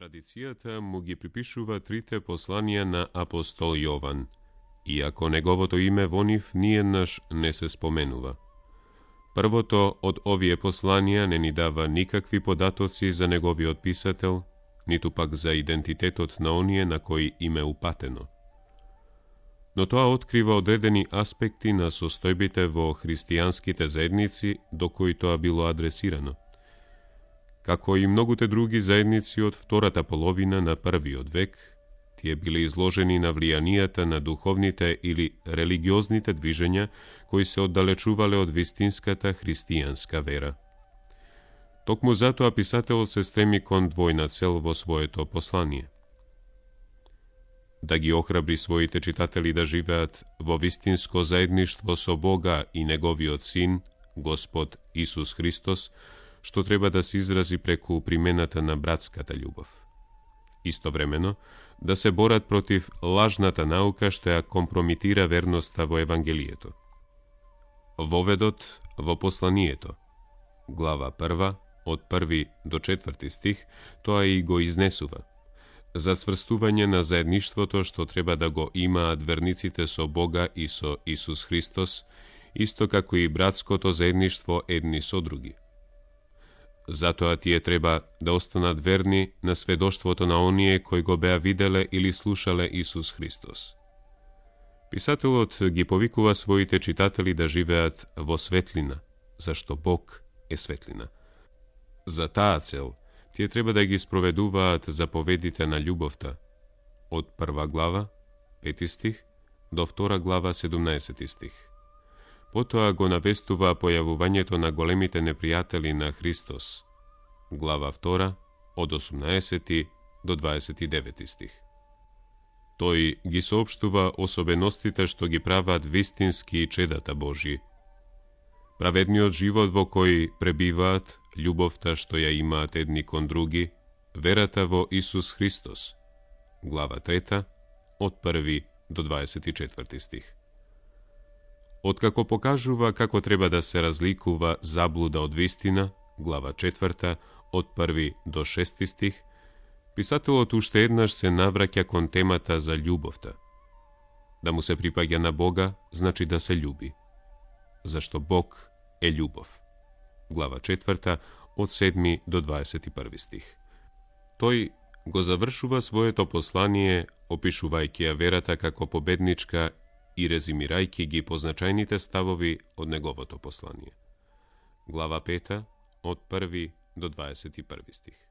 Традицијата му ги припишува трите посланија на апостол Јован, иако неговото име во нив ниеднаш не се споменува. Првото од овие посланија не ни дава никакви податоци за неговиот писател, ниту пак за идентитетот на оние на кои им е упатено. Но тоа открива одредени аспекти на состојбите во христијанските заедници до кои тоа било адресирано. Како и многуте други заедници од втората половина на првиот век, тие биле изложени на влијанијата на духовните или религиозните движења кои се оддалечувале од вистинската христијанска вера. Токму затоа писателот се стреми кон двојна цел во своето послание. Да ги охрабри своите читатели да живеат во вистинско заедништво со Бога и Неговиот Син, Господ Исус Христос, што треба да се изрази преку примената на братската љубов. Истовремено, да се борат против лажната наука што ја компромитира верноста во Евангелието. Воведот во посланието, глава 1, од 1 до 4 стих, тоа и го изнесува. За цврстување на заедништвото што треба да го имаат верниците со Бога и со Исус Христос, исто како и братското заедништво едни со други. Затоа тие треба да останат верни на сведоштвото на оние кои го беа виделе или слушале Исус Христос. Писателот ги повикува своите читатели да живеат во светлина, зашто Бог е светлина. За таа цел, тие треба да ги спроведуваат заповедите на љубовта, од 1 глава, 5 стих, до 2 глава, 17 стих. Потоа го навестува појавувањето на големите непријатели на Христос, глава 2, од 18 до 29 стих. Тој ги соопштува особеностите што ги прават вистински чедата Божји. Праведниот живот во кој пребиваат, љубовта што ја имаат едни кон други, верата во Исус Христос, глава 3, од 1 до 24 стих. Откако покажува како треба да се разликува заблуда од вистина, глава 4, од 1 до 6 стих, писателот уште еднаш се навраќа кон темата за љубовта. Да му се припаѓа на Бога, значи да се љуби. Зашто Бог е љубов. Глава 4, од 7 до 21 стих. Тој го завршува своето послание, опишувајќи ја верата како победничка и резимирајќи ги позначајните ставови од неговото послание. Глава 5, од 1 до 21 стих.